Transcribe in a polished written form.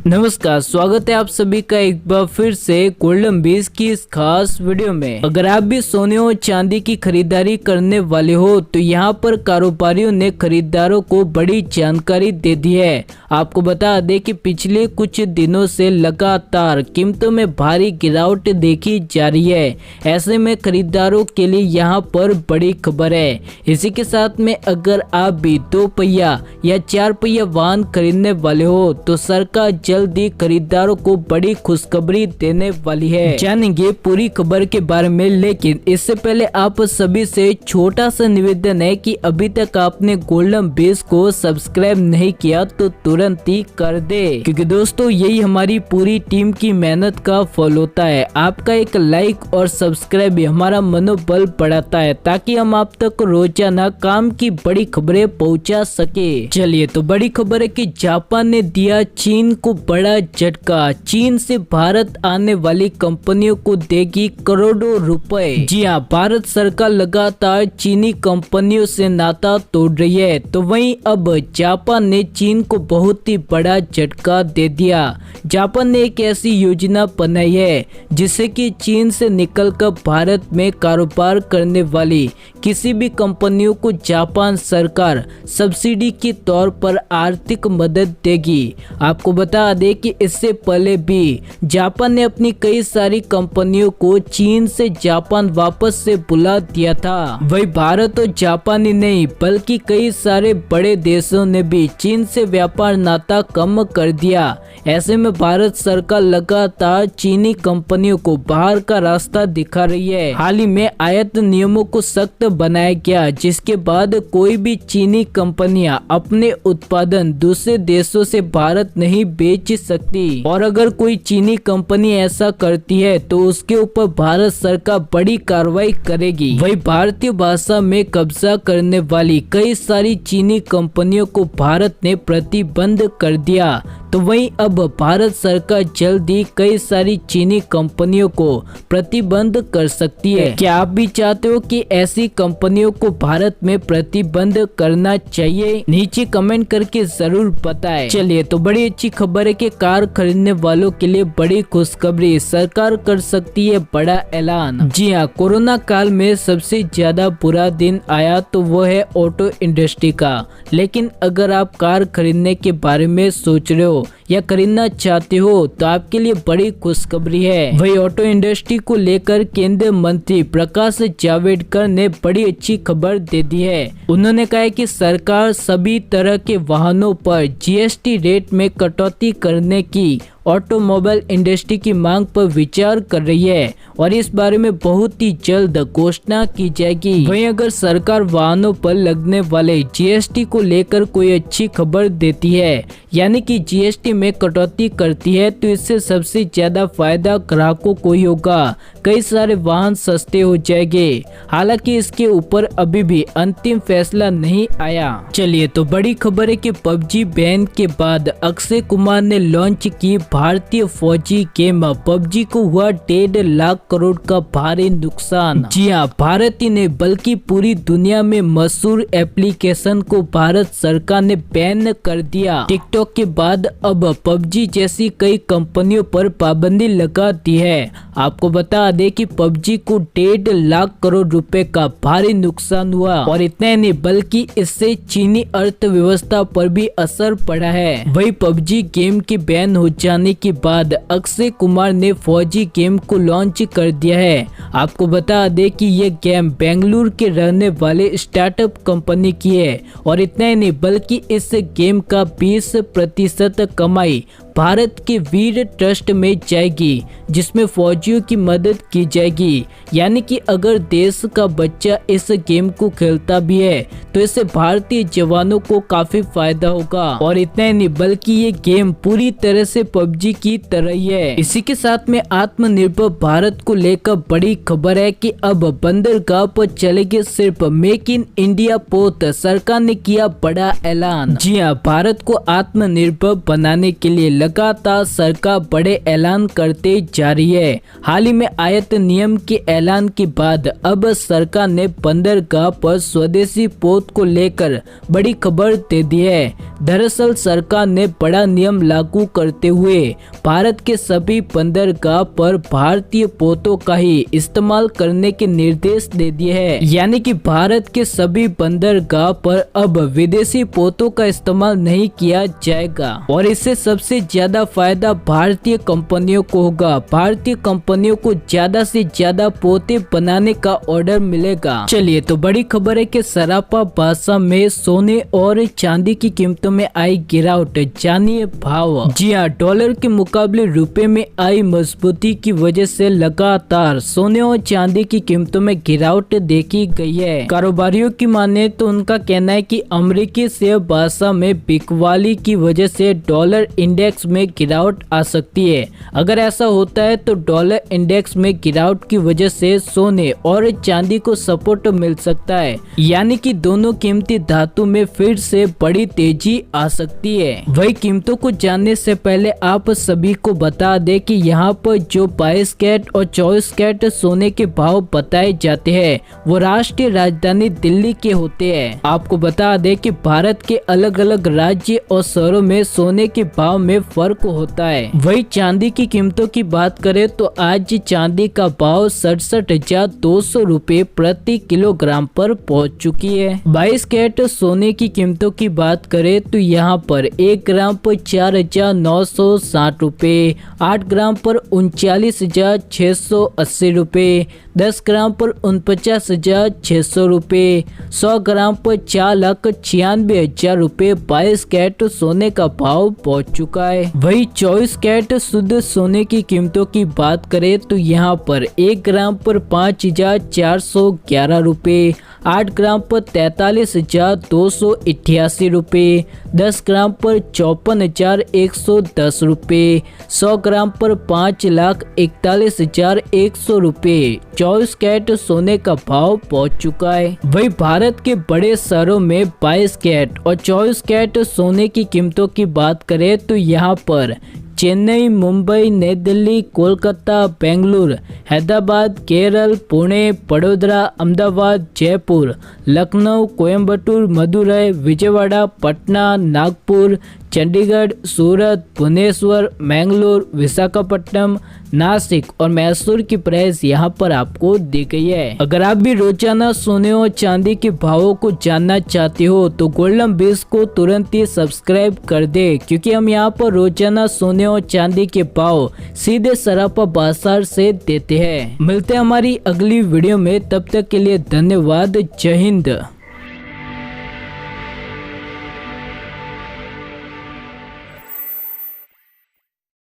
नमस्कार, स्वागत है आप सभी का एक बार फिर से गोल्डन बीज की इस खास वीडियो में। अगर आप भी सोने और चांदी की खरीदारी करने वाले हो तो यहाँ पर कारोबारियों ने खरीदारों को बड़ी जानकारी दे दी है। आपको बता दें कि पिछले कुछ दिनों से लगातार कीमतों में भारी गिरावट देखी जा रही है। ऐसे में खरीदारों के लिए यहाँ पर बड़ी खबर है। इसी के साथ में अगर आप भी 2 पहिया या 4 पहिया वाहन खरीदने वाले हो तो सरकार जल्दी खरीदारों को बड़ी खुशखबरी देने वाली है। जानेंगे पूरी खबर के बारे में, लेकिन इससे पहले आप सभी से छोटा सा निवेदन है कि अभी तक आपने गोल्डन बीज को सब्सक्राइब नहीं किया तो तुरंत ही कर दे, क्योंकि दोस्तों यही हमारी पूरी टीम की मेहनत का फल होता है। आपका एक लाइक और सब्सक्राइब भी हमारा मनोबल बढ़ाता है ताकि हम आप तक रोजाना काम की बड़ी खबरें पहुंचा सके। चलिए तो बड़ी खबर है कि जापान ने दिया चीन को बड़ा झटका। चीन से भारत आने वाली कंपनियों को देगी करोड़ों रुपए। जी हाँ, भारत सरकार लगातार चीनी कंपनियों से नाता तोड़ रही है, तो वहीं अब जापान ने चीन को बहुत ही बड़ा झटका दे दिया। जापान ने एक ऐसी योजना बनाई है जिससे कि चीन से निकलकर भारत में कारोबार करने वाली किसी भी कंपनियों को जापान सरकार सब्सिडी के तौर पर आर्थिक मदद देगी। आपको बता दें कि इससे पहले भी जापान ने अपनी कई सारी कंपनियों को चीन से जापान वापस से बुला दिया था। वही भारत और जापान ही नहीं बल्कि कई सारे बड़े देशों ने भी चीन से व्यापार नाता कम कर दिया। ऐसे में भारत सरकार लगातार चीनी कंपनियों को बाहर का रास्ता दिखा रही है। हाल ही में आयात नियमों को सख्त बनाया गया, जिसके बाद कोई भी चीनी कंपनियां अपने उत्पादन दूसरे देशों से भारत नहीं बेच सकती, और अगर कोई चीनी कंपनी ऐसा करती है तो उसके ऊपर भारत सरकार बड़ी कार्रवाई करेगी। वही भारतीय भाषा में कब्जा करने वाली कई सारी चीनी कंपनियों को भारत ने प्रतिबंध कर दिया, तो वहीं अब भारत सरकार जल्द ही कई सारी चीनी कंपनियों को प्रतिबंध कर सकती है। क्या आप भी चाहते हो कि ऐसी कंपनियों को भारत में प्रतिबंध करना चाहिए? नीचे कमेंट करके जरूर बताएं। चलिए तो बड़ी अच्छी खबर है कि कार खरीदने वालों के लिए बड़ी खुशखबरी, सरकार कर सकती है बड़ा ऐलान। जी हाँ, कोरोना काल में सबसे ज्यादा बुरा दिन आया तो वो है ऑटो इंडस्ट्री का। लेकिन अगर आप कार खरीदने के बारे में सोच रहे हो या खरीदना चाहते हो तो आपके लिए बड़ी खुशखबरी है। वही ऑटो इंडस्ट्री को लेकर केंद्रीय मंत्री प्रकाश जावड़ेकर ने बड़ी अच्छी खबर दे दी है। उन्होंने कहा है कि सरकार सभी तरह के वाहनों पर जीएसटी रेट में कटौती करने की ऑटोमोबाइल इंडस्ट्री की मांग पर विचार कर रही है और इस बारे में बहुत ही जल्द घोषणा की जाएगी। वहीं अगर सरकार वाहनों पर लगने वाले जीएसटी को लेकर कोई अच्छी खबर देती है, यानी कि जीएसटी में कटौती करती है, तो इससे सबसे ज्यादा फायदा ग्राहकों को ही होगा। कई सारे वाहन सस्ते हो जाएंगे। हालांकि इसके ऊपर अभी भी अंतिम फैसला नहीं आया। चलिए तो बड़ी खबर है कि पबजी बैन के बाद अक्षय कुमार ने लॉन्च की भारतीय फौजी गेम पबजी को हुआ 1.5 लाख करोड़ का भारी नुकसान। जी हाँ, भारत ही नहीं बल्कि पूरी दुनिया में मशहूर एप्लीकेशन को भारत सरकार ने बैन कर दिया। टिकटॉक के बाद अब पबजी जैसी कई कंपनियों पर पाबंदी लगा दी है। आपको बता दें कि पबजी को 1.5 लाख करोड़ रुपए का भारी नुकसान हुआ, और इतना नहीं बल्कि इससे चीनी अर्थव्यवस्था पर भी असर पड़ा है। वही पबजी गेम के बैन हो जाने के बाद अक्षय कुमार ने फौजी गेम को लॉन्च कर दिया है। आपको बता दें कि ये गेम बेंगलुरु के रहने वाले स्टार्टअप कंपनी की है, और इतना ही नहीं बल्कि इस गेम का 20% कमाई भारत के वीर ट्रस्ट में जाएगी, जिसमें फौजियों की मदद की जाएगी। यानी कि अगर देश का बच्चा इस गेम को खेलता भी है तो इससे भारतीय जवानों को काफी फायदा होगा। और इतना ही नहीं बल्कि ये गेम पूरी तरह से पबजी की तरह ही है। इसी के साथ में आत्मनिर्भर भारत को लेकर बड़ी खबर है कि अब बंदरगाह पर चलेगी सिर्फ मेक इन इंडिया पोत। सरकार ने किया बड़ा ऐलान। जी हाँ, भारत को आत्मनिर्भर बनाने के लिए लगातार सरकार बड़े ऐलान करते जा रही है। हाल ही में आयात नियम के ऐलान के बाद अब सरकार ने बंदरगाह पर स्वदेशी पोत को लेकर बड़ी खबर दे दी है। दरअसल सरकार ने बड़ा नियम लागू करते हुए भारत के सभी बंदरगाह पर भारतीय पोतों का ही इस्तेमाल करने के निर्देश दे दिए हैं। यानी कि भारत के सभी बंदरगाह पर अब विदेशी पोतों का इस्तेमाल नहीं किया जाएगा और इससे सबसे ज्यादा फायदा भारतीय कंपनियों को होगा। भारतीय कंपनियों को ज्यादा से ज्यादा पोते बनाने का ऑर्डर मिलेगा। चलिए तो बड़ी खबर है कि सराफा बादशाह में सोने और चांदी की कीमतों में आई गिरावट, जानिए भाव। जी हाँ, डॉलर के मुकाबले रुपए में आई मजबूती की वजह से लगातार सोने और चांदी की कीमतों में गिरावट देखी गई है। कारोबारियों की माने तो उनका कहना है कि अमेरिकी शेयर बाजार में बिकवाली की वजह से डॉलर इंडेक्स में गिरावट आ सकती है। अगर ऐसा होता है तो डॉलर इंडेक्स में गिरावट की वजह से सोने और चांदी को सपोर्ट मिल सकता है, यानी कि दोनों कीमती धातु में फिर से बड़ी तेजी आ सकती है। वही कीमतों को जानने से पहले आप सभी को बता दें कि यहाँ पर जो 22 कैरेट और 24 कैरेट सोने के भाव बताए जाते हैं वो राष्ट्रीय राजधानी दिल्ली के होते हैं। आपको बता दें कि भारत के अलग अलग राज्य और शहरों में सोने के भाव में फर्क होता है। वही चांदी की कीमतों की बात करें तो आज चांदी का भाव 67,200 रुपए प्रति किलोग्राम पर पहुंच चुकी है। 22 कैरेट सोने की कीमतों की बात करें तो यहाँ पर 1 ग्राम पर 4,960 रुपए, 8 ग्राम पर 39,680 रुपए, 10 ग्राम पर 49,600 रुपए, 100 ग्राम पर 4,96,000 रुपए 22 कैरेट सोने का भाव पहुंच चुका है। वही 24 कैरेट शुद्ध सोने की कीमतों की बात करें तो यहाँ पर 1 ग्राम पर 5,411 रुपए, 8 ग्राम पर 43,288 रुपए, 10 ग्राम पर 54,110 रुपए, 100 ग्राम पर 5,41,100 रुपए 24 कैरेट सोने का भाव पहुंच चुका है। वही भारत के बड़े शहरों में 22 कैरेट और 24 कैरेट सोने की कीमतों की बात करें तो यहाँ पर चेन्नई, मुंबई, नई दिल्ली, कोलकाता, बेंगलुरु, हैदराबाद, केरल, पुणे, बड़ोदरा, अहमदाबाद, जयपुर, लखनऊ, कोयम्बटूर, मदुरई, विजयवाड़ा, पटना, नागपुर, चंडीगढ़, सूरत, भुवनेश्वर, मैंगलोर, विशाखापट्टनम, नासिक और मैसूर की प्राइस यहाँ पर आपको दी गई है। अगर आप भी रोजाना सोने और चांदी के भावों को जानना चाहते हो तो गोल्डन बीज को तुरंत ही सब्सक्राइब कर दे, क्योंकि हम यहाँ पर रोजाना सोने और चांदी के भाव सीधे सराफा बाजार से देते हैं। मिलते हैं हमारी अगली वीडियो में, तब तक के लिए धन्यवाद। जय हिंद।